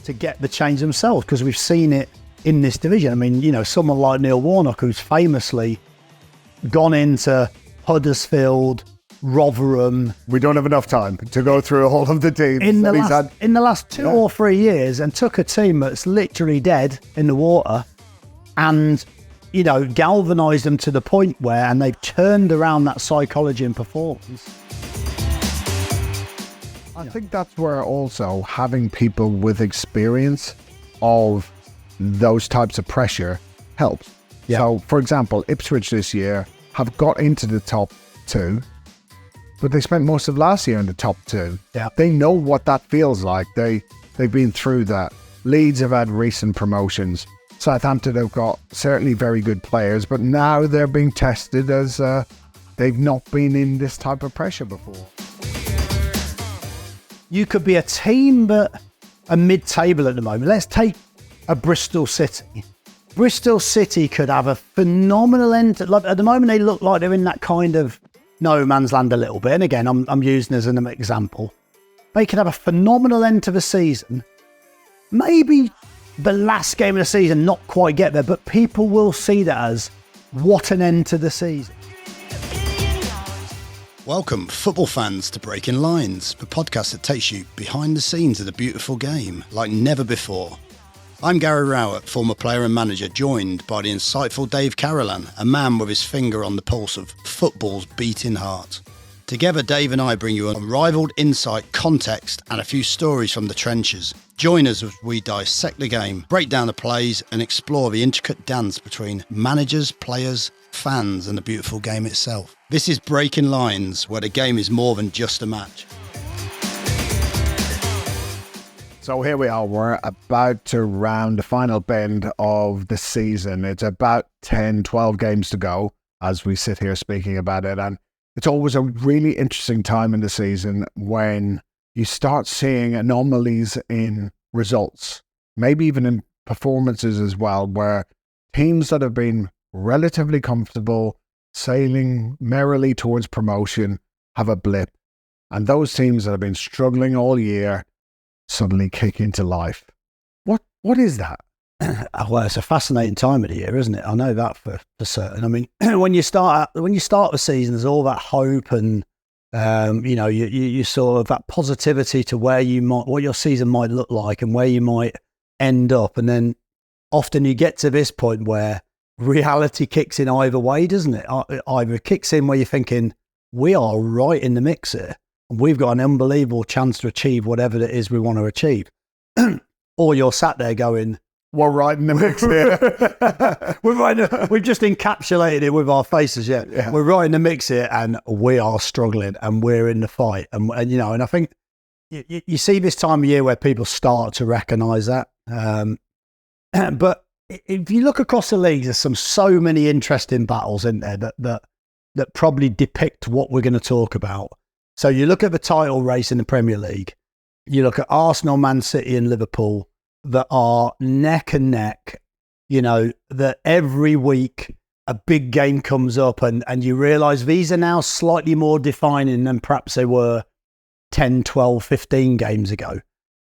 to get the change themselves, because we've seen it in this division. I mean, someone like Neil Warnock, who's famously gone into Huddersfield, Rotherham. We don't have enough time to go through all of the teams in the last 2 or 3 years, and took a team that's literally dead in the water and, galvanised them to the point where, and they've turned around that psychology and performance. I think that's where also having people with experience of those types of pressure helps. Yeah. So, for example, Ipswich this year have got into the top 2, but they spent most of last year in the top 2. Yeah. They know what that feels like. They've been through that. Leeds have had recent promotions. Southampton have got certainly very good players, but now they're being tested as they've not been in this type of pressure before. You could be a team but a mid-table at the moment. Let's take a Bristol City. Bristol City could have a phenomenal end. Like at the moment, they look like they're in that kind of no man's land a little bit. And again, I'm using as an example. They could have a phenomenal end to the season. Maybe the last game of the season not quite get there, but people will see that as what an end to the season. Welcome, football fans, to Breaking Lines, the podcast that takes you behind the scenes of the beautiful game like never before. I'm Gary Rowett, former player and manager, joined by the insightful Dave Carolan, a man with his finger on the pulse of football's beating heart. Together, Dave and I bring you unrivaled insight, context, and a few stories from the trenches. Join us as we dissect the game, break down the plays, and explore the intricate dance between managers, players, fans, and the beautiful game itself. This is Breaking Lines, where the game is more than just a match. So here we are, we're about to round the final bend of the season. It's about 10, 12 games to go as we sit here speaking about it. And it's always a really interesting time in the season when you start seeing anomalies in results, maybe even in performances as well, where teams that have been relatively comfortable, sailing merrily towards promotion, have a blip. And those teams that have been struggling all year suddenly kick into life. What is that? Well, it's a fascinating time of the year, isn't it? I know that for certain. I mean, when you start the season, there's all that hope and you sort of that positivity to what your season might look like and where you might end up, and then often you get to this point where reality kicks in either way, doesn't it? Either it kicks in where you're thinking we are right in the mix here, and we've got an unbelievable chance to achieve whatever it is we want to achieve, or you're sat there going, we're right in the mix here. We've just encapsulated it with our faces. Yeah. We're right in the mix here, and we are struggling, and we're in the fight. And I think you see this time of year where people start to recognise that. But if you look across the league, there's so many interesting battles in there that probably depict what we're going to talk about. So you look at the title race in the Premier League. You look at Arsenal, Man City, and Liverpool, that are neck and neck, that every week a big game comes up and you realise these are now slightly more defining than perhaps they were 10, 12, 15 games ago.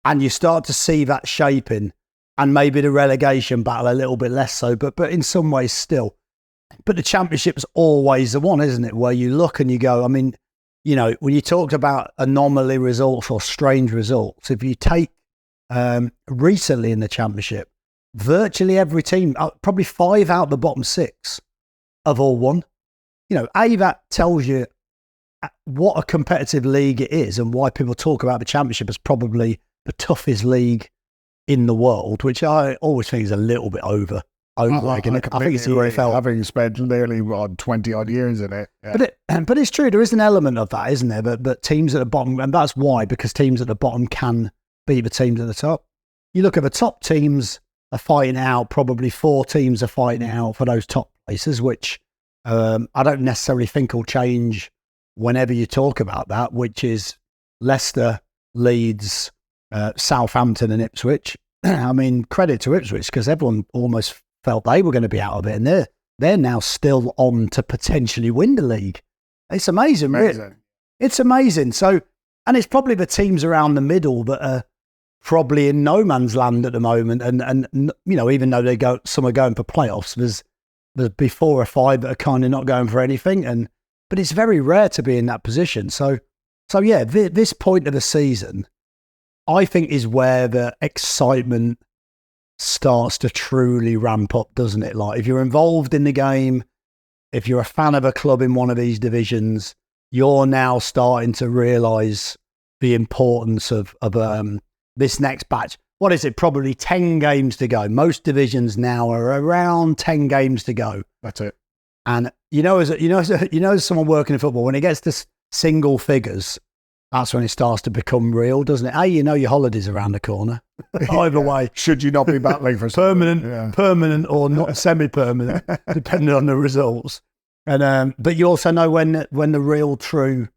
And you start to see that shaping, and maybe the relegation battle a little bit less so, but in some ways still. But the Championship's always the one, isn't it, where you look and you go, I mean, when you talked about anomaly results or strange results, if you take recently in the Championship, virtually every team, probably 5 out the bottom 6 have all won. That tells you what a competitive league it is and why people talk about the Championship as probably the toughest league in the world, which I always think is a little bit over. I think it's the way it felt. Having spent nearly 20 odd years in it. Yeah. But it's true, there is an element of that, isn't there? But teams at the bottom, and that's why, because teams at the bottom can beat the teams at the top. You look at the top teams are fighting out, probably 4 teams are fighting out for those top places, which I don't necessarily think will change whenever you talk about that, which is Leicester, Leeds, Southampton and Ipswich. I mean, credit to Ipswich, because everyone almost felt they were going to be out of it, and they're now still on to potentially win the league. It's amazing. Really. It's amazing. So, and it's probably the teams around the middle that are probably in no man's land at the moment. And you know, even though some are going for playoffs, there's 4 or 5 that are kind of not going for anything. But it's very rare to be in that position. So yeah, this point of the season, I think, is where the excitement starts to truly ramp up, doesn't it? Like, if you're involved in the game, if you're a fan of a club in one of these divisions, you're now starting to realise the importance of this next batch. What is it? Probably 10 games to go. Most divisions now are around 10 games to go. That's it. And as someone working in football, when it gets to single figures, that's when it starts to become real, doesn't it? Your holiday's around the corner. Either way. Should you not be battling for permanent or not semi-permanent, depending on the results. And but you also know when the real true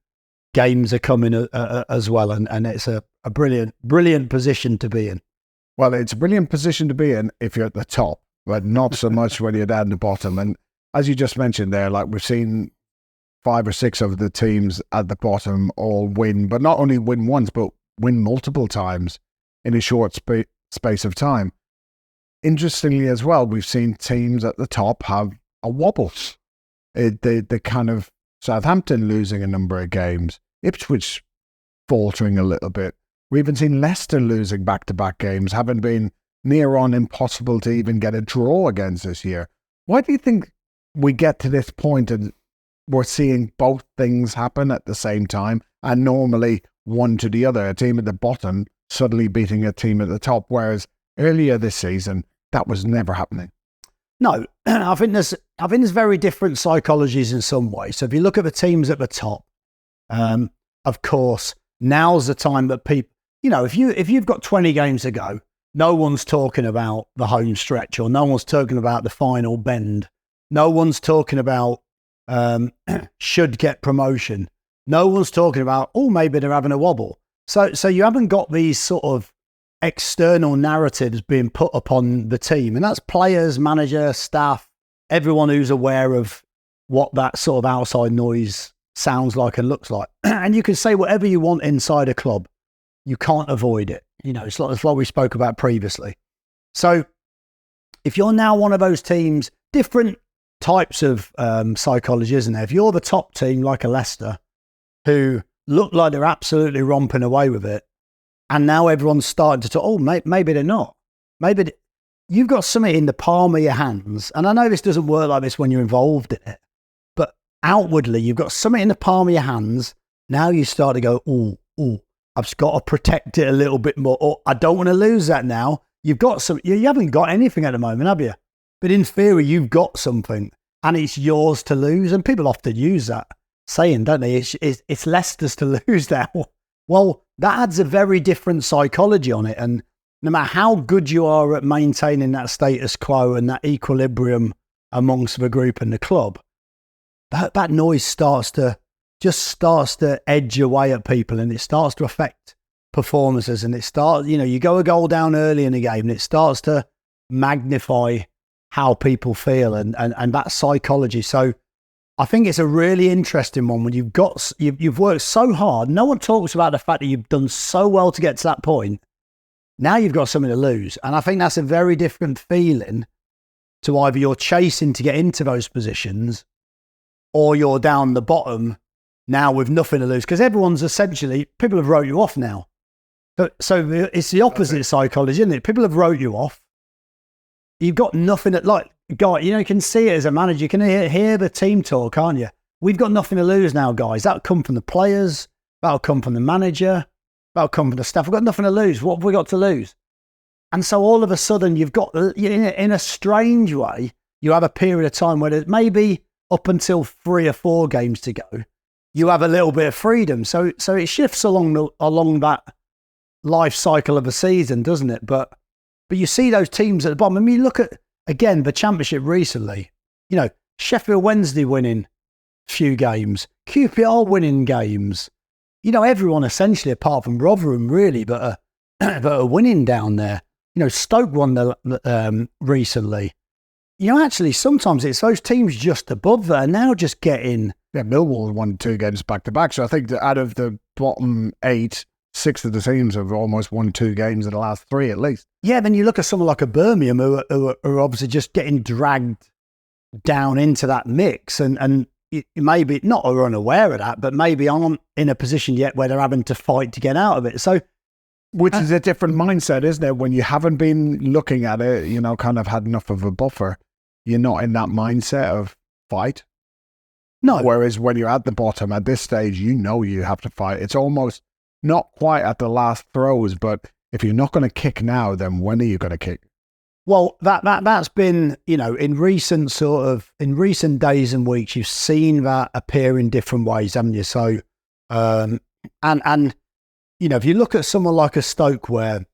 games are coming as well, and it's a brilliant position to be in. Well, it's a brilliant position to be in if you're at the top, but not so much when you're down the bottom. And as you just mentioned there, like, we've seen 5 or 6 of the teams at the bottom all win, but not only win once, but win multiple times in a short space of time. Interestingly as well, we've seen teams at the top have a wobble. The kind of Southampton losing a number of games, Ipswich faltering a little bit. We even seen Leicester losing back-to-back games, having been near on impossible to even get a draw against this year. Why do you think we get to this point and we're seeing both things happen at the same time, and normally one to the other, a team at the bottom suddenly beating a team at the top, whereas earlier this season, that was never happening? No, I think there's very different psychologies in some ways. So if you look at the teams at the top, of course, now's the time that people, if you've got 20 games to go, no one's talking about the home stretch, or no one's talking about the final bend. No one's talking about should get promotion. No one's talking about, maybe they're having a wobble. So you haven't got these sort of external narratives being put upon the team. And that's players, manager, staff, everyone who's aware of what that sort of outside noise sounds like and looks like. And you can say whatever you want inside a club. You can't avoid it. It's like we spoke about previously. So if you're now one of those teams, different types of psychology, isn't there? If you're the top team, like a Leicester, who look like they're absolutely romping away with it, and now everyone's starting to talk, maybe they're not. Maybe you've got something in the palm of your hands, and I know this doesn't work like this when you're involved in it, but outwardly, you've got something in the palm of your hands. Now you start to go, I've just got to protect it a little bit more. Or I don't want to lose that now. You've got some, you haven't got anything at the moment, have you? But in theory, you've got something, and it's yours to lose. And people often use that saying, don't they? It's Leicester's to lose now. Well, that adds a very different psychology on it. And no matter how good you are at maintaining that status quo and that equilibrium amongst the group and the club, that noise starts to edge away at people, and it starts to affect performances. And it starts, you go a goal down early in the game, and it starts to magnify how people feel and that psychology. So I think it's a really interesting one when you've worked so hard. No one talks about the fact that you've done so well to get to that point. Now you've got something to lose. And I think that's a very different feeling to either you're chasing to get into those positions, or you're down the bottom now with nothing to lose. Because everyone's essentially, people have wrote you off now. So it's the opposite psychology, isn't it? People have wrote you off. You've got nothing you can see it as a manager. You can hear the team talk, can't you? We've got nothing to lose now, guys. That'll come from the players. That'll come from the manager. That'll come from the staff. We've got nothing to lose. What have we got to lose? And so all of a sudden, you've got, in a strange way, you have a period of time where there's maybe up until 3 or 4 games to go, you have a little bit of freedom. So it shifts along that life cycle of a season, doesn't it? But you see those teams at the bottom. I mean, you look at, again, the Championship recently. Sheffield Wednesday winning a few games. QPR winning games. Everyone essentially, apart from Rotherham, really, but are winning down there. Stoke won recently. Actually, sometimes it's those teams just above there now just getting... Yeah, Millwall won 2 games back-to-back. So I think that out of the bottom 8, 6 of the teams have almost won 2 games in the last 3 at least. Yeah, then you look at someone like a Birmingham who are obviously just getting dragged down into that mix, and maybe not are unaware of that, but maybe aren't in a position yet where they're having to fight to get out of it. So, which is a different mindset, isn't it? When you haven't been looking at it, kind of had enough of a buffer, you're not in that mindset of fight. No. Whereas when you're at the bottom at this stage, you have to fight. It's almost not quite at the last throws, but if you're not going to kick now, then when are you going to kick? Well, that's been, in recent days and weeks, you've seen that appear in different ways, haven't you? So, and if you look at someone like a Stoke where,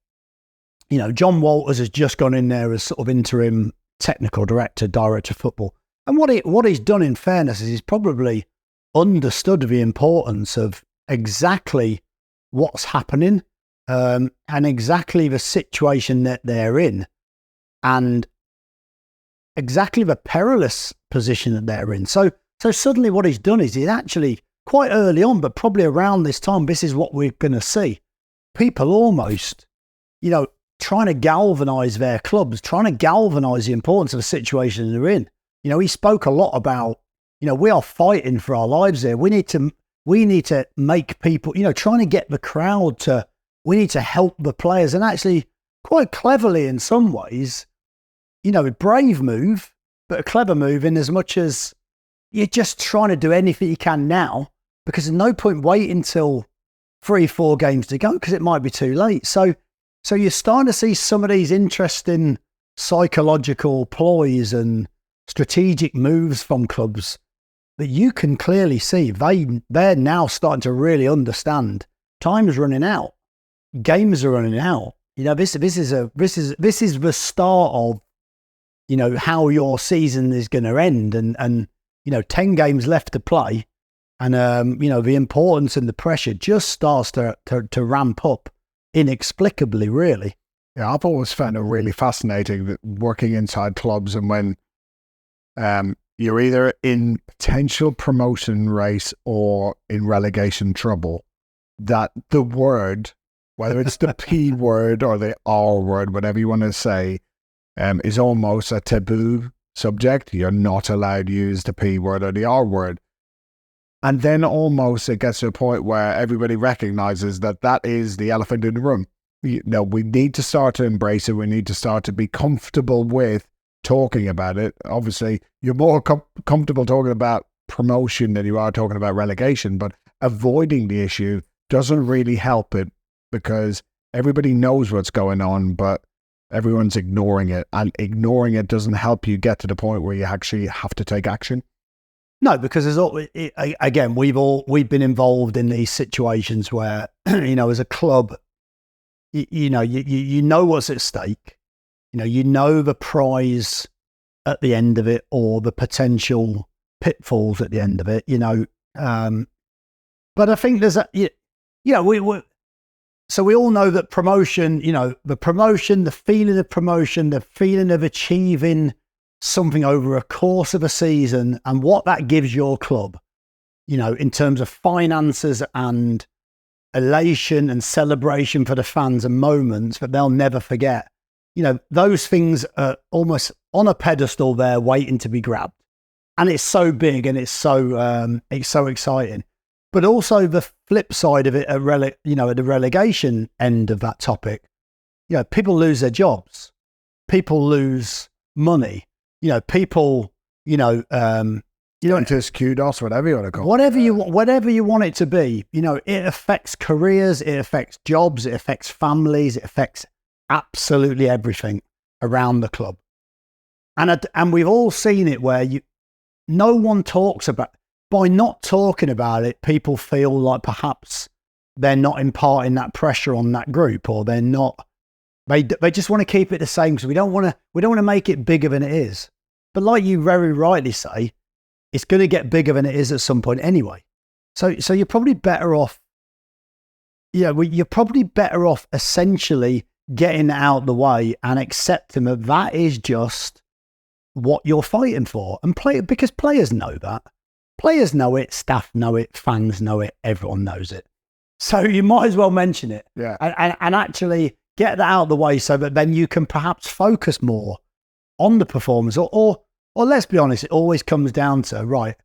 John Walters has just gone in there as sort of interim technical director of football. And what he's done, in fairness, is he's probably understood the importance of exactly what's happening and exactly the situation that they're in and exactly the perilous position that they're in. So suddenly what he's done is he's actually quite early on, but probably around this time, this is what we're going to see. People almost, trying to galvanise their clubs, trying to galvanise the importance of the situation they're in. He spoke a lot about, we are fighting for our lives here. We need to make people, trying to get the crowd we need to help the players. And actually, quite cleverly in some ways, a brave move, but a clever move in as much as you're just trying to do anything you can now, because there's no point waiting until 3-4 games to go, because it might be too late. So you're starting to see some of these interesting psychological ploys and strategic moves from clubs that you can clearly see they're now starting to really understand. Time's running out, games are running out. This is the start of how your season is going to end, and 10 games left to play, and the importance and the pressure just starts to ramp up inexplicably, really. Yeah, I've always found it really fascinating that working inside clubs, and when you're either in potential promotion race or in relegation trouble, that the word, whether it's the P word or the R word, whatever you want to say, is almost a taboo subject. You're not allowed to use the P word or the R word. And then almost it gets to a point where everybody recognizes that is the elephant in the room. We need to start to embrace it. We need to start to be comfortable with talking about it. Obviously, you're more comfortable talking about promotion than you are talking about relegation, but avoiding the issue doesn't really help it, because everybody knows what's going on, but everyone's ignoring it, and ignoring it doesn't help you get to the point where you actually have to take action. No, because again, we've been involved in these situations where, as a club, you know what's at stake. You know the prize at the end of it, or the potential pitfalls at the end of it. But I think there's so we all know that promotion. The promotion, the feeling of promotion, the feeling of achieving something over a course of a season, and what that gives your club, in terms of finances and elation and celebration for the fans, and moments that they'll never forget. Those things are almost on a pedestal there waiting to be grabbed. And it's so big, and it's so exciting. But also the flip side of it, at the relegation end of that topic, people lose their jobs. People lose money. People, Just kudos, whatever you want to call it. Whatever you want it to be. It affects careers, it affects jobs, it affects families, it affects absolutely everything around the club. And we've all seen it where no one talks about. By not talking about it, people feel like perhaps they're not imparting that pressure on that group, or they're not. They just want to keep it the same, because we don't want to make it bigger than it is. But like you very rightly say, it's going to get bigger than it is at some point anyway. So you're probably better off. You're probably better off essentially getting it out of the way and accepting that is just what you're fighting for, and because players know that. Players know it, staff know it, fans know it, everyone knows it. So you might as well mention it. Yeah. And actually get that out of the way so that then you can perhaps focus more on the performance. Or let's be honest, it always comes down to, right,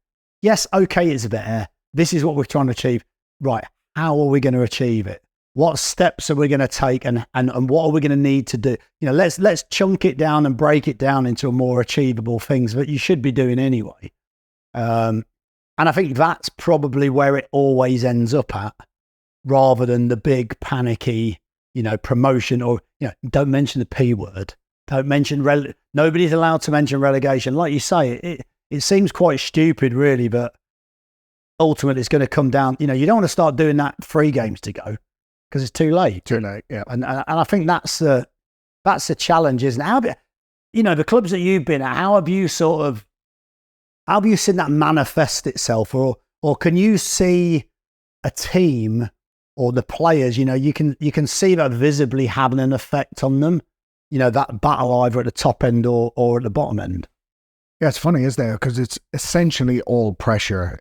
yes, okay, it's there. This is what we're trying to achieve. Right, how are we going to achieve it? What steps are we going to take and what are we going to need to do? Let's chunk it down and break it down into more achievable things that you should be doing anyway. And I think that's probably where it always ends up at, rather than the big panicky, promotion or, don't mention the P word. Don't mention, nobody's allowed to mention relegation. Like you say, it seems quite stupid really, but ultimately it's going to come down, you don't want to start doing that 3 games to go because it's too late. Too late, yeah. And I think that's the challenge, isn't it? The clubs that you've been at, how have you seen that manifest itself? Or can you see a team or the players, you can see that visibly having an effect on them, that battle either at the top end or at the bottom end? Yeah, it's funny, isn't it? Because it's essentially all pressure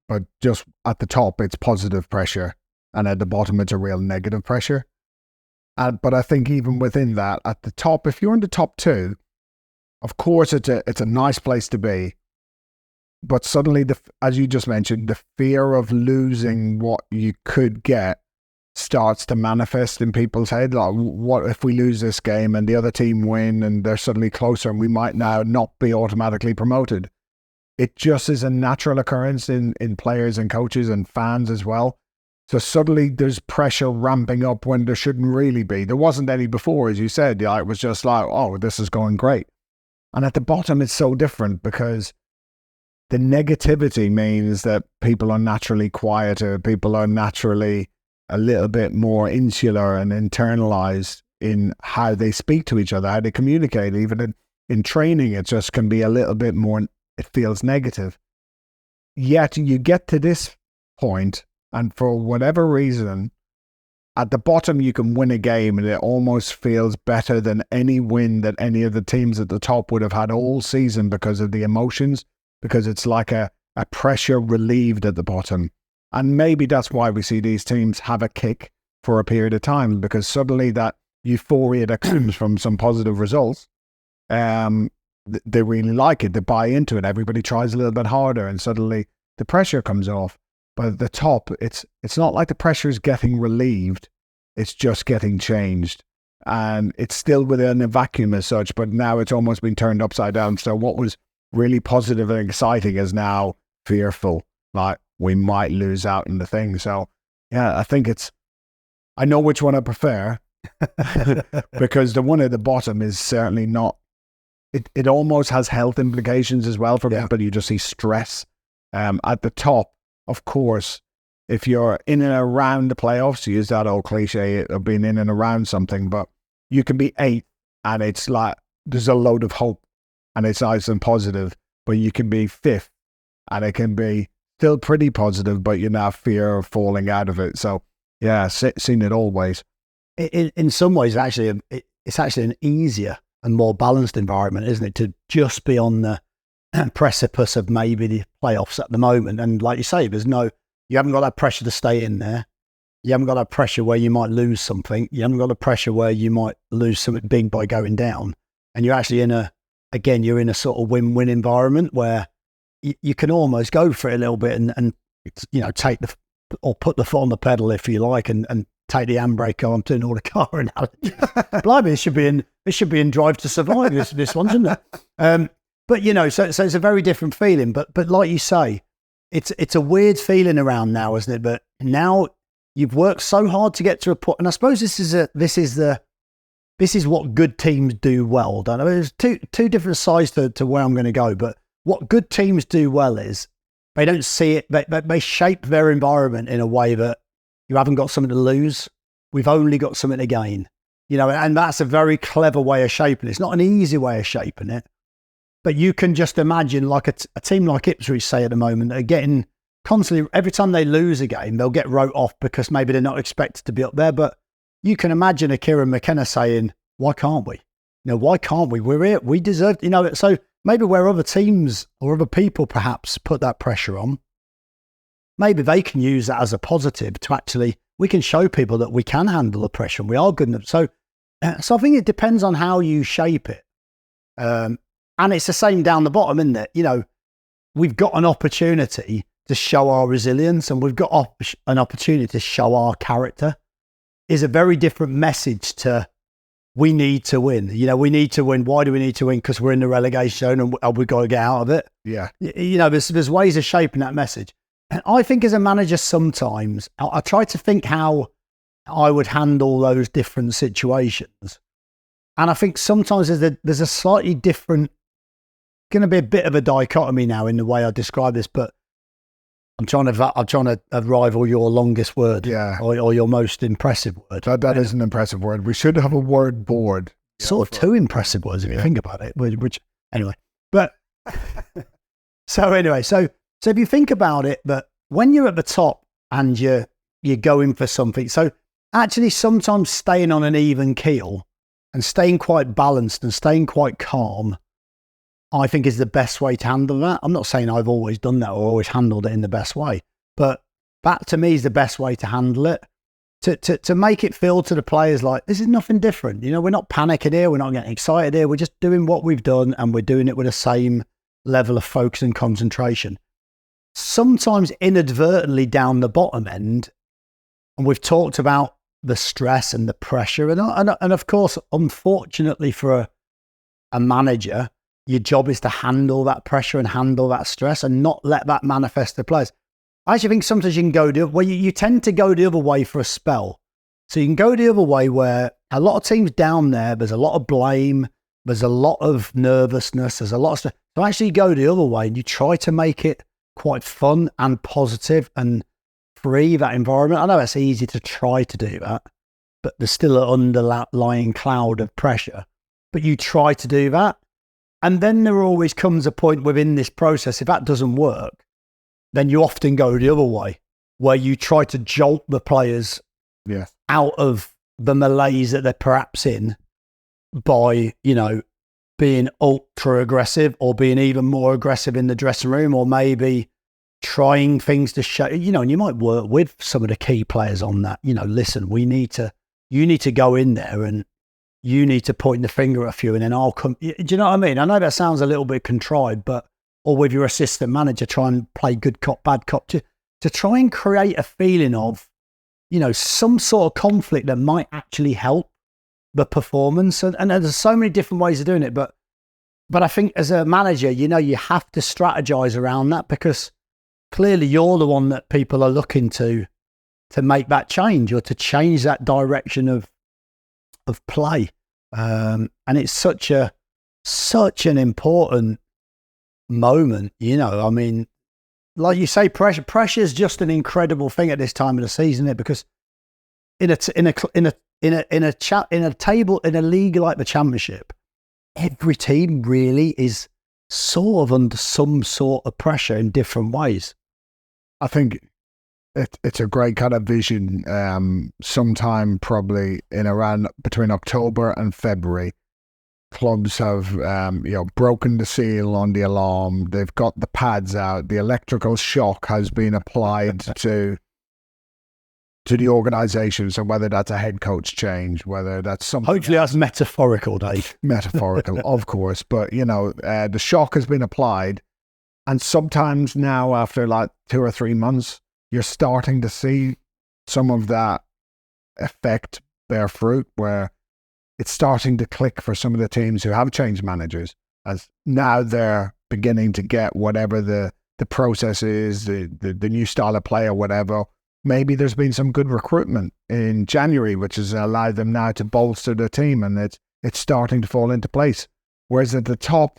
but just at the top, it's positive pressure. And at the bottom, it's a real negative pressure. But I think even within that, at the top, if you're in the top 2, of course, it's a nice place to be. But suddenly, as you just mentioned, the fear of losing what you could get starts to manifest in people's head. Like, what if we lose this game and the other team win and they're suddenly closer and we might now not be automatically promoted? It just is a natural occurrence in players and coaches and fans as well. So suddenly there's pressure ramping up when there shouldn't really be. There wasn't any before, as you said. Yeah, it was just like, oh, this is going great. And at the bottom, it's so different because the negativity means that people are naturally quieter. People are naturally a little bit more insular and internalized in how they speak to each other, how they communicate. Even in training, it just can be a little bit more, it feels negative. Yet you get to this point, and for whatever reason, at the bottom you can win a game and it almost feels better than any win that any of the teams at the top would have had all season because of the emotions, because it's like a pressure relieved at the bottom. And maybe that's why we see these teams have a kick for a period of time, because suddenly that euphoria that comes from some positive results, they really like it, they buy into it, everybody tries a little bit harder, and suddenly the pressure comes off. But at the top, it's not like the pressure is getting relieved, it's just getting changed. And it's still within a vacuum as such, but now it's almost been turned upside down. So what was really positive and exciting is now fearful, like we might lose out in the thing. So yeah, I think I know which one I prefer because the one at the bottom is certainly not, it almost has health implications as well for people. You just see stress. At the top, of course, if you're in and around the playoffs, you use that old cliche of being in and around something, but you can be 8th and it's like there's a load of hope and it's nice and positive, but you can be 5th and it can be still pretty positive, but you now fear of falling out of it. So yeah, seen it all ways. In some ways, actually, it's actually an easier and more balanced environment, isn't it, to just be on the precipice of maybe the playoffs at the moment. And like you say, you haven't got that pressure to stay in there. You haven't got that pressure where you might lose something. You haven't got the pressure where you might lose something big by going down. And you're actually you're in a sort of win-win environment where you can almost go for it a little bit and take put the foot on the pedal if you like and take the handbrake on, turn all the car analogy. Blimey, it should be in Drive to Survive, this one, shouldn't it? But so it's a very different feeling. But like you say, it's a weird feeling around now, isn't it? But now you've worked so hard to get to a point, and I suppose this is what good teams do well. Don't know. There's two different sides to where I'm going to go, but what good teams do well is they don't see it. They shape their environment in a way that you haven't got something to lose. We've only got something to gain. And that's a very clever way of shaping it. It's not an easy way of shaping it. But you can just imagine like a team like Ipswich, say at the moment, are getting constantly, every time they lose a game, they'll get wrote off because maybe they're not expected to be up there. But you can imagine a Kieran McKenna saying, why can't we? Why can't we? We're here. We deserve, so maybe where other teams or other people perhaps put that pressure on, maybe they can use that as a positive to actually, we can show people that we can handle the pressure and we are good enough. So I think it depends on how you shape it. And it's the same down the bottom, isn't it? You know, we've got an opportunity to show our resilience, and we've got an opportunity to show our character. Is a very different message to we need to win. You know, we need to win. Why do we need to win? Because we're in the relegation and we've got to get out of it. Yeah. You know, there's ways of shaping that message. And I think as a manager, sometimes I try to think how I would handle those different situations. And I think sometimes there's a slightly different, going to be a bit of a dichotomy now in the way I describe this, but I'm trying to rival your longest word, or your most impressive word. That is an impressive word. We should have a word board. Sort of two impressive words if you think about it. Which anyway, but so if you think about it, that when you're at the top and you're going for something, so actually sometimes staying on an even keel and staying quite balanced and staying quite calm, I think is the best way to handle that. I'm not saying I've always done that or always handled it in the best way, but that to me is the best way to handle it. To make it feel to the players like this is nothing different. You know, we're not panicking here, we're not getting excited here, we're just doing what we've done and we're doing it with the same level of focus and concentration. Sometimes inadvertently down the bottom end, and we've talked about the stress and the pressure, and of course, unfortunately for a manager, your job is to handle that pressure and handle that stress and not let that manifest to players. I actually think sometimes you can go the other way. You tend to go the other way for a spell. So you can go the other way where a lot of teams down there's a lot of blame, there's a lot of nervousness, there's a lot of stuff. So actually you go the other way and you try to make it quite fun and positive and free, that environment. I know it's easy to try to do that, but there's still an underlying cloud of pressure. But you try to do that. And then there always comes a point within this process, if that doesn't work, then you often go the other way, where you try to jolt the players out of the malaise that they're perhaps in by, you know, being ultra aggressive or being even more aggressive in the dressing room, or maybe trying things to show, you know, and you might work with some of the key players on that. You know, listen, you need to go in there and you need to point the finger at a few and then I'll come. Do you know what I mean? I know that sounds a little bit contrived, but, or with your assistant manager, try and play good cop, bad cop to try and create a feeling of, you know, some sort of conflict that might actually help the performance. And there's so many different ways of doing it. But I think as a manager, you know, you have to strategize around that, because clearly you're the one that people are looking to make that change or to change that direction of play. And it's such an important moment, you know. I mean, like you say, pressure is just an incredible thing at this time of the season, isn't it? Because in a league like the Championship, every team really is sort of under some sort of pressure in different ways. I think it's a great kind of vision. Sometime probably in around between October and February, clubs have broken the seal on the alarm. They've got the pads out. The electrical shock has been applied to the organisation. So whether that's a head coach change, whether that's something hopefully that's metaphorical, Dave. Metaphorical, of course. But you know, the shock has been applied, and sometimes now after like 2 or 3 months, you're starting to see some of that effect bear fruit, where it's starting to click for some of the teams who have changed managers, as now they're beginning to get whatever the process is, the new style of play or whatever. Maybe there's been some good recruitment in January, which has allowed them now to bolster their team, and it's starting to fall into place. Whereas at the top,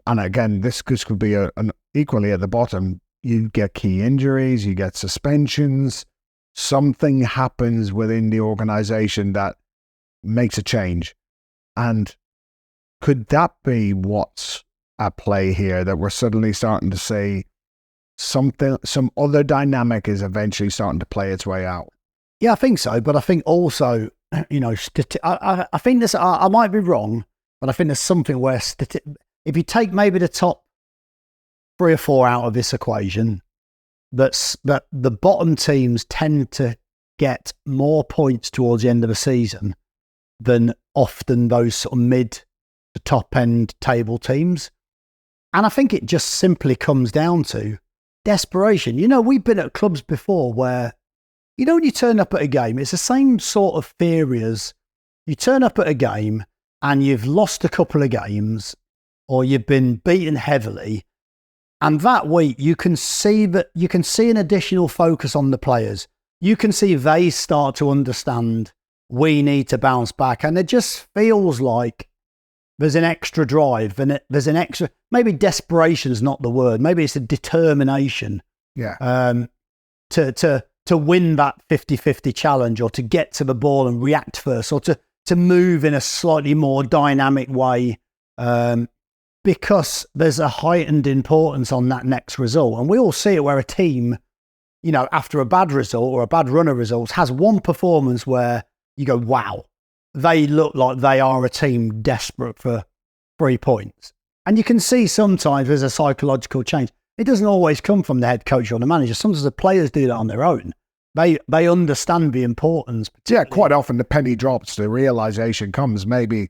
and again, this could be an equally at the bottom, you get key injuries, you get suspensions, something happens within the organisation that makes a change. And could that be what's at play here, that we're suddenly starting to see some other dynamic is eventually starting to play its way out? Yeah, I think so. But I think also, you know, I think this, I might be wrong, but I think there's something where if you take maybe the top 3 or 4 out of this equation, that the bottom teams tend to get more points towards the end of the season than often those sort of mid to top end table teams. And I think it just simply comes down to desperation. You know, we've been at clubs before where, you know, when you turn up at a game, it's the same sort of theory as you turn up at a game and you've lost a couple of games or you've been beaten heavily. And that week you can see an additional focus on the players. You can see they start to understand we need to bounce back. And it just feels like there's an extra drive and there's an extra, maybe desperation is not the word. Maybe it's a determination to win that 50-50 challenge or to get to the ball and react first or to move in a slightly more dynamic way because there's a heightened importance on that next result. And we all see it where a team, you know, after a bad result or a bad run of results has one performance where you go, wow, they look like they are a team desperate for 3 points. And you can see sometimes there's a psychological change. It doesn't always come from the head coach or the manager. Sometimes the players do that on their own. They understand the importance. Yeah, quite often the penny drops, the realization comes, maybe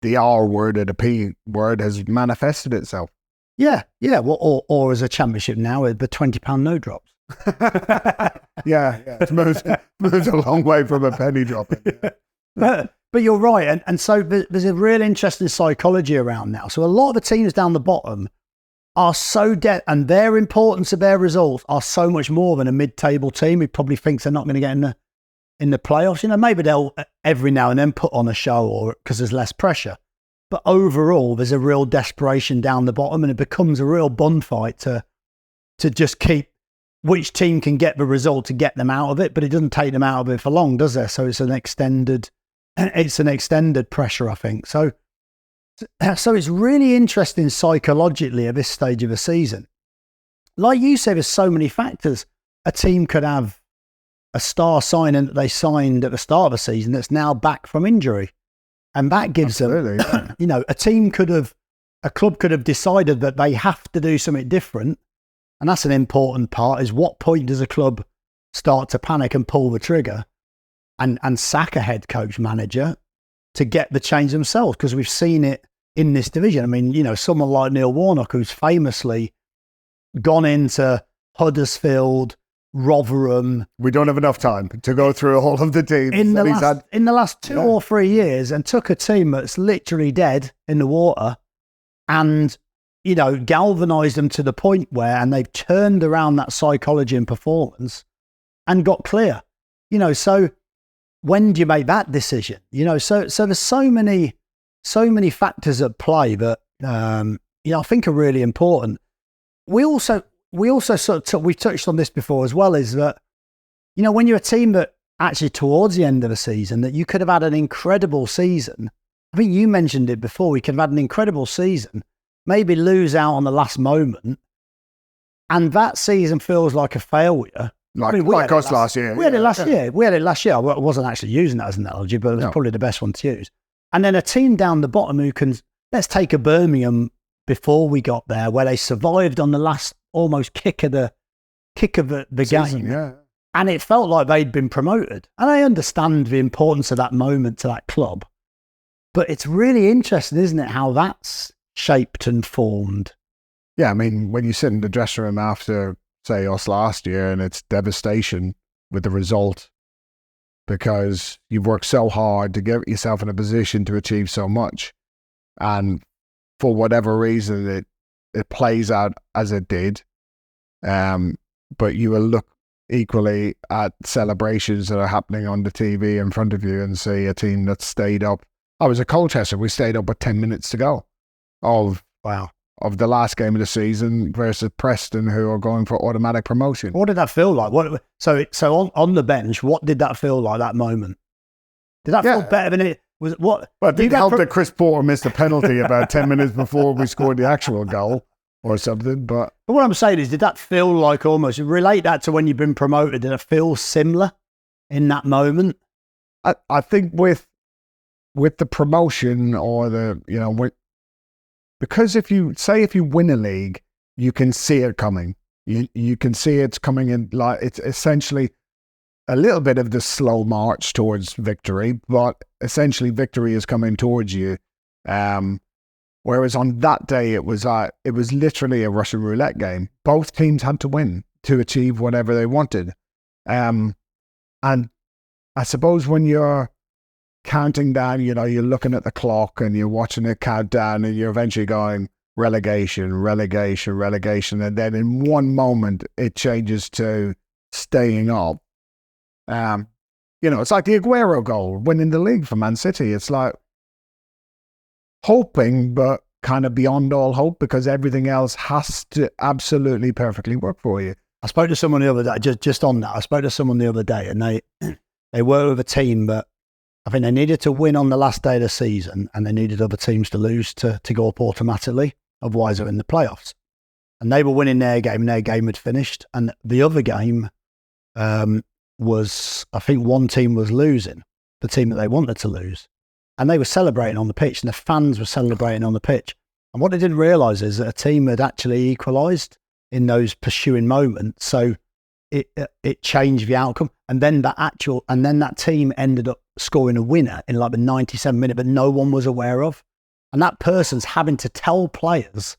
the R word or the P word has manifested itself. Yeah. Well, or as a championship now with the £20 no drops. yeah. It's moved a long way from a penny dropping. But you're right. And so there's a real interesting psychology around now. So a lot of the teams down the bottom are so and their importance of their results are so much more than a mid-table team who probably thinks they're not going to get in the playoffs. You know, maybe they'll every now and then put on a show or because there's less pressure. But overall, there's a real desperation down the bottom and it becomes a real bun fight to just keep which team can get the result to get them out of it. But it doesn't take them out of it for long, does it? So it's an extended pressure, I think. So it's really interesting psychologically at this stage of the season. Like you say, there's so many factors. A team could have a star signing that they signed at the start of the season that's now back from injury. And that gives them, you know, a club could have decided that they have to do something different. And that's an important part is what point does a club start to panic and pull the trigger and sack a head coach manager to get the change themselves, because we've seen it in this division. I mean, you know, someone like Neil Warnock, who's famously gone into Huddersfield, Rotherham. We don't have enough time to go through all of the teams. In the last 2 or 3 years, and took a team that's literally dead in the water and, you know, galvanised them to the point where, and they've turned around that psychology and performance and got clear. You know, so when do you make that decision? You know, so there's so many factors at play that you know, I think are really important. We also sort of we touched on this before as well, is that, you know, when you're a team that actually towards the end of the season that you could have had an incredible season. I think you mentioned it before. We could have had an incredible season, maybe lose out on the last moment, and that season feels like a failure. Like us last year. We had it last year. I wasn't actually using that as an analogy, but it was probably the best one to use. And then a team down the bottom who can, let's take a Birmingham before we got there, where they survived on the last almost kick of the season, game. Yeah. And it felt like they'd been promoted. And I understand the importance of that moment to that club. But it's really interesting, isn't it, how that's shaped and formed. Yeah, I mean, when you sit in the dressing room after, say, us last year, and it's devastation with the result because you've worked so hard to get yourself in a position to achieve so much. And for whatever reason, it plays out as it did. But you will look equally at celebrations that are happening on the TV in front of you and see a team that stayed up. I was at Colchester. We stayed up with 10 minutes to go of the last game of the season versus Preston, who are going for automatic promotion. What did that feel like? So on the bench, what did that feel like, that moment? Did that feel better than it was? What? Well, it didn't help that Chris Porter missed a penalty about 10 minutes before we scored the actual goal or something. But what I'm saying is, did that feel like, almost relate that to when you've been promoted? Did it feel similar in that moment? I think with the promotion or the, you know, because if you win a league, you can see it coming. You can see it's coming in, like it's essentially a little bit of the slow march towards victory, but essentially victory is coming towards you. Whereas on that day, it was literally a Russian roulette game. Both teams had to win to achieve whatever they wanted. And I suppose when you're counting down, you're looking at the clock and you're watching it count down and you're eventually going relegation, relegation, relegation. And then in one moment, it changes to staying up. It's like the Aguero goal, winning the league for Man City. It's like hoping, but kind of beyond all hope, because everything else has to absolutely perfectly work for you. I spoke to someone the other day, just on that. I spoke to someone the other day, and they were with a team, but I think they needed to win on the last day of the season, and they needed other teams to lose to go up automatically. Otherwise, they're in the playoffs. And they were winning their game, and their game had finished. And the other game was, I think one team was losing, the team that they wanted to lose. And they were celebrating on the pitch, and the fans were celebrating on the pitch. And what they didn't realise is that a team had actually equalised in those pursuing moments. So it changed the outcome. And then that team ended up scoring a winner in like the 97th minute, but no one was aware of. And that person's having to tell players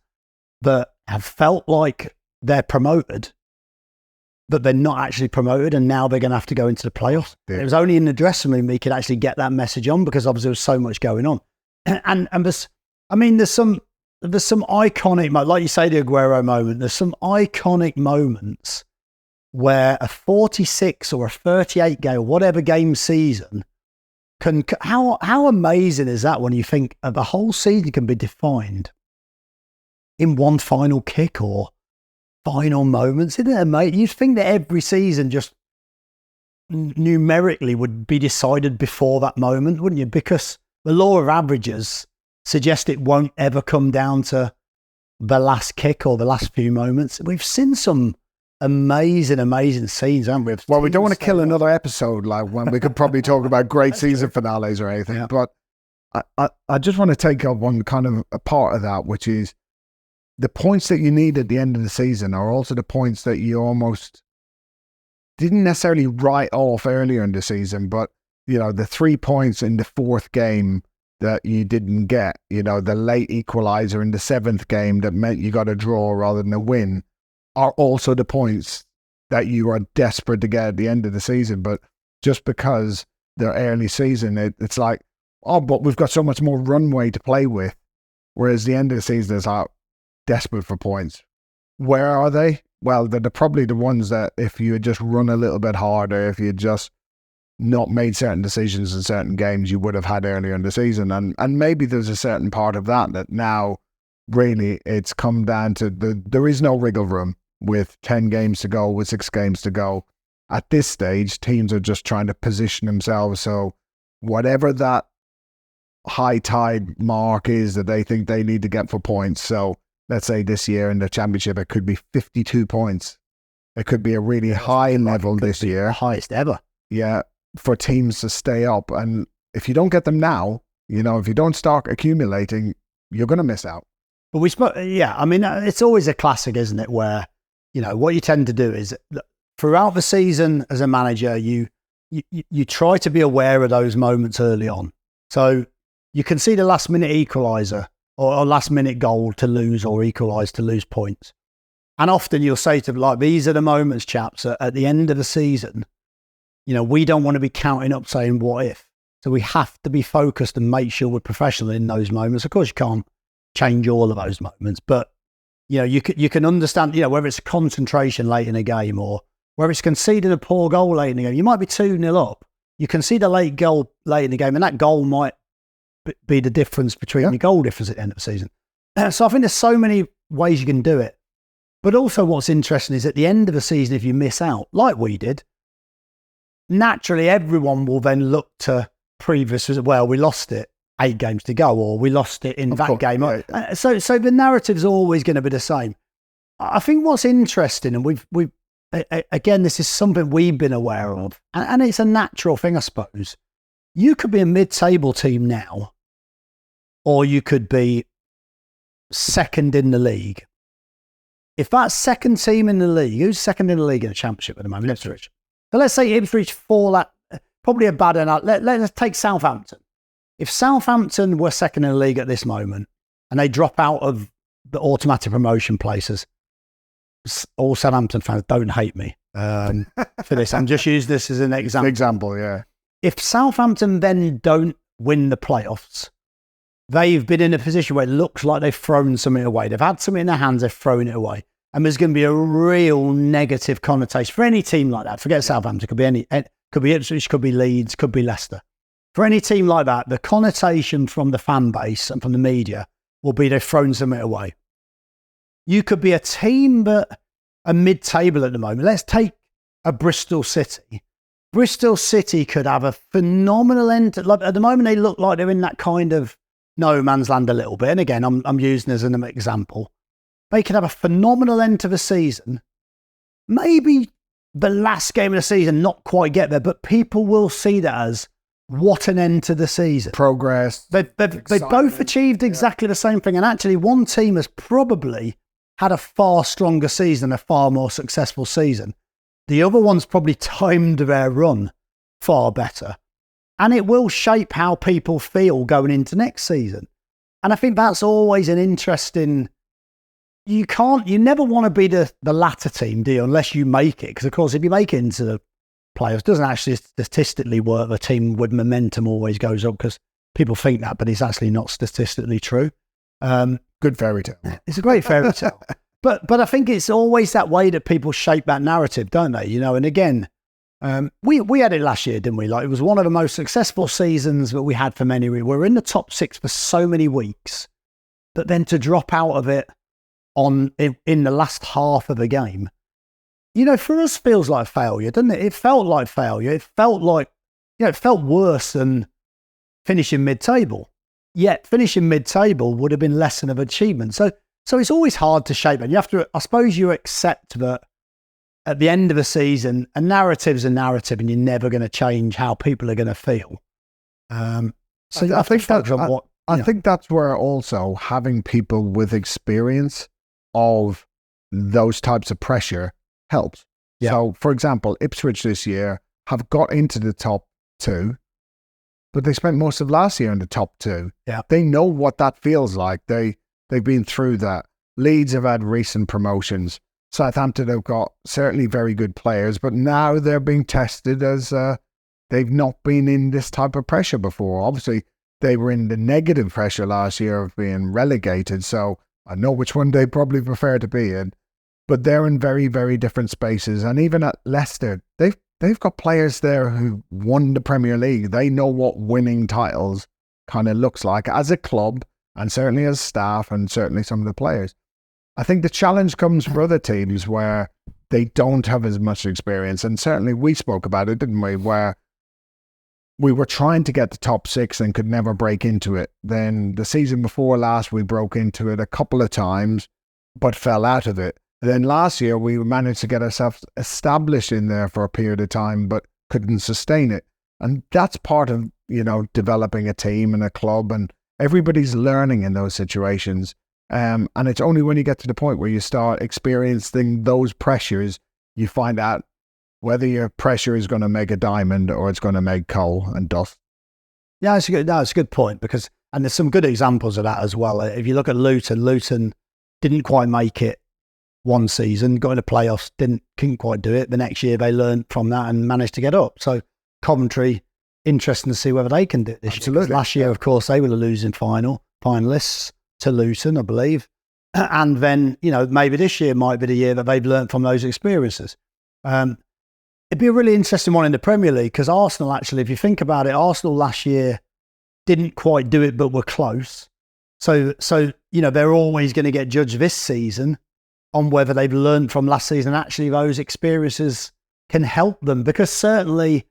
that have felt like they're promoted, but they're not actually promoted, and now they're going to have to go into the playoffs. Yeah. It was only in the dressing room we could actually get that message on, because obviously there was so much going on. And there's some iconic, like you say, the Aguero moment. There's some iconic moments where a 46 or a 38 game, whatever game season, how amazing is that when you think the whole season can be defined in one final kick or final moments? Isn't it amazing? You'd think that every season just numerically would be decided before that moment, wouldn't you? Because the law of averages suggests it won't ever come down to the last kick or the last few moments. We've seen some amazing scenes, haven't we? Well, we don't want to kill another episode, like when we could probably talk about great season finales or anything. Yeah. But I just want to take up one kind of a part of that, which is the points that you need at the end of the season are also the points that you almost didn't necessarily write off earlier in the season, but the 3 points in the fourth game that you didn't get, the late equalizer in the seventh game that meant you got a draw rather than a win, are also the points that you are desperate to get at the end of the season. But just because they're early season, it's like, oh, but we've got so much more runway to play with. Whereas the end of the season is like desperate for points. Where are they? Well, they're probably the ones that if you had just run a little bit harder, if you had just not made certain decisions in certain games, you would have had earlier in the season. And maybe there's a certain part of that now really it's come down to there is no wriggle room. With 10 games to go, with 6 games to go. At this stage, teams are just trying to position themselves so whatever that high tide mark is that they think they need to get for points. So let's say this year in the championship, it could be 52 points. It could be a really high level this year. Highest ever. Yeah, for teams to stay up. And if you don't get them now, if you don't start accumulating, you're going to miss out. But it's always a classic, isn't it, where what you tend to do is throughout the season as a manager, you try to be aware of those moments early on. So you can see the last minute equaliser or last minute goal to lose or equalise to lose points. And often you'll say to them, like, these are the moments, chaps, at the end of the season, we don't want to be counting up saying what if. So we have to be focused and make sure we're professional in those moments. Of course, you can't change all of those moments, but you can understand, whether it's a concentration late in a game or whether it's conceding a poor goal late in the game. You might be 2-0 up. You concede a late goal late in the game, and that goal might be the difference between the goal difference at the end of the season. So I think there's so many ways you can do it. But also what's interesting is at the end of the season, if you miss out, like we did, naturally everyone will then look to previous, we lost it 8 games to go, or we lost it in that game. Yeah. So the narrative's always going to be the same. I think what's interesting, and we've again, this is something we've been aware of, and it's a natural thing, I suppose. You could be a mid-table team now, or you could be second in the league. If that second team in the league, who's second in the league in the championship at the moment? Ipswich. So let's say Ipswich fall at probably a bad enough. Let's take Southampton. If Southampton were second in the league at this moment and they drop out of the automatic promotion places, all Southampton fans don't hate me for this. I'm just use this as an example. Yeah. If Southampton then don't win the playoffs, they've been in a position where it looks like they've thrown something away. They've had something in their hands, they've thrown it away. And there's going to be a real negative connotation for any team like that. Forget Southampton, could be Ipswich, could be Leeds, could be Leicester. For any team like that, the connotation from the fan base and from the media will be they've thrown something away. You could be a team that are mid-table at the moment. Let's take a Bristol City. Bristol City could have a phenomenal end. Like at the moment, they look like they're in that kind of no man's land a little bit. And again, I'm using as an example. They could have a phenomenal end to the season. Maybe the last game of the season not quite get there, but people will see that as what an end to the season. Progress. They both achieved exactly the same thing. And actually, one team has probably had a far stronger season, a far more successful season. The other one's probably timed their run far better. And it will shape how people feel going into next season. And I think that's always an interesting... You never want to be the latter team, do you, unless you make it. Because, of course, if you make it into the playoffs, it doesn't actually statistically work. The team with momentum always goes up because people think that, but it's actually not statistically true. Good fairy tale. It's a great fairy tale. But I think it's always that way that people shape that narrative, don't they? You know, and again, we had it last year, didn't we? Like, it was one of the most successful seasons that we had for many weeks. We were in the top 6 for so many weeks, but then to drop out of it in the last half of the game, you know, for us feels like failure, doesn't it? It felt like failure. It felt like, it felt worse than finishing mid-table. Yet finishing mid-table would have been less than an achievement. So it's always hard to shape it. You have to, I suppose you accept that at the end of a season, a narrative's a narrative and you're never going to change how people are going to feel. I think that's where also having people with experience of those types of pressure helps. Yeah. So, for example, Ipswich this year have got into the top 2, but they spent most of last year in the top 2. Yeah. They know what that feels like. They've been through that. Leeds have had recent promotions. Southampton have got certainly very good players, but now they're being tested as they've not been in this type of pressure before. Obviously, they were in the negative pressure last year of being relegated, so I know which one they probably prefer to be in. But they're in very, very different spaces. And even at Leicester, they've got players there who won the Premier League. They know what winning titles kind of looks like as a club, and certainly as staff, and certainly some of the players. I think the challenge comes for other teams where they don't have as much experience. And certainly we spoke about it, didn't we? Where we were trying to get the top 6 and could never break into it. Then the season before last, we broke into it a couple of times, but fell out of it. And then last year, we managed to get ourselves established in there for a period of time, but couldn't sustain it. And that's part of, you know, developing a team and a club, and everybody's learning in those situations. And it's only when you get to the point where you start experiencing those pressures, you find out whether your pressure is going to make a diamond or it's going to make coal and dust. Yeah, it's a good point, because, and there's some good examples of that as well. If you look at Luton didn't quite make it one season, got in the playoffs, couldn't quite do it. The next year they learned from that and managed to get up. So Coventry, interesting to see whether they can do it this year. Last year, of course, they were the losing finalists to Luton, I believe. And then, you know, maybe this year might be the year that they've learned from those experiences. It'd be a really interesting one in the Premier League, because Arsenal, actually, if you think about it, Arsenal last year didn't quite do it, but were close. So you know, they're always going to get judged this season on whether they've learned from last season. Actually, those experiences can help them, because certainly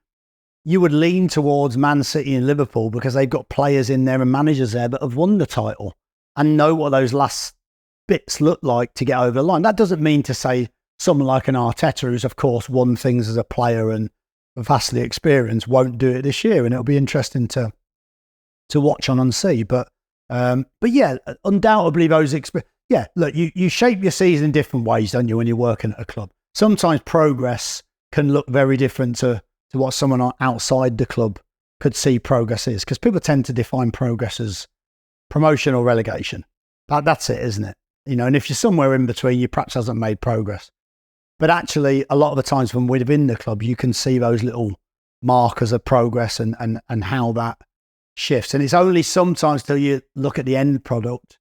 you would lean towards Man City and Liverpool because they've got players in there and managers there that have won the title and know what those last bits look like to get over the line. That doesn't mean to say someone like an Arteta, who's of course won things as a player and vastly experienced, won't do it this year. And it'll be interesting to watch on and see. But yeah, undoubtedly those look, you shape your season in different ways, don't you, when you're working at a club. Sometimes progress can look very different to what someone outside the club could see progress is. Because people tend to define progress as promotion or relegation. That's it, isn't it? And if you're somewhere in between, you perhaps hasn't made progress. But actually, a lot of the times when we're in the club, you can see those little markers of progress and how that shifts. And it's only sometimes till you look at the end product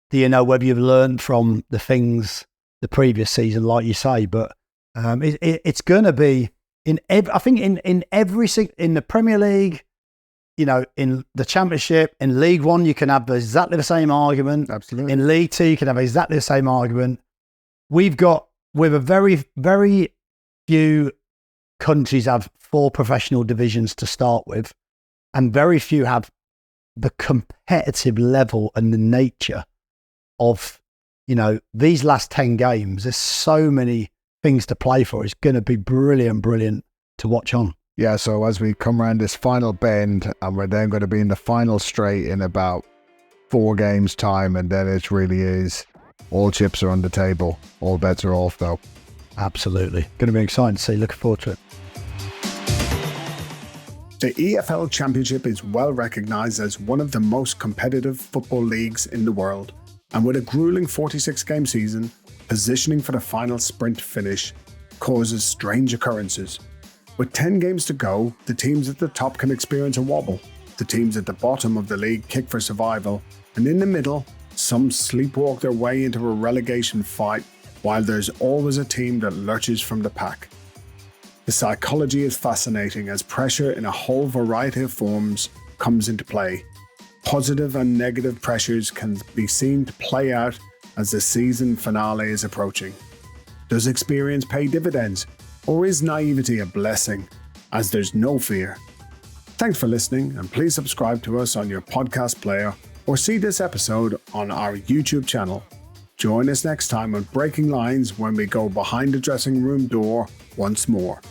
do you know whether you've learned from the things the previous season, like you say. But it's going to be in the Premier League, in the Championship, in League One, you can have exactly the same argument. Absolutely. In League Two, you can have exactly the same argument. With a very, very few countries have 4 professional divisions to start with, and very few have the competitive level and the nature of, these last 10 games. There's so many things to play for. It's going to be brilliant to watch on. Yeah, so as we come around this final bend, and we're then going to be in the final straight in about 4 games' time, and then it really is all chips are on the table. All bets are off, though. Absolutely. Going to be exciting to see. Looking forward to it. The EFL Championship is well recognised as one of the most competitive football leagues in the world, and with a grueling 46-game season, positioning for the final sprint finish causes strange occurrences. With 10 games to go, the teams at the top can experience a wobble, the teams at the bottom of the league kick for survival, and in the middle, some sleepwalk their way into a relegation fight, while there's always a team that lurches from the pack. The psychology is fascinating as pressure in a whole variety of forms comes into play. Positive and negative pressures can be seen to play out as the season finale is approaching. Does experience pay dividends, or is naivety a blessing, as there's no fear? Thanks for listening, and please subscribe to us on your podcast player or see this episode on our YouTube channel. Join us next time on Breaking Lines when we go behind the dressing room door once more.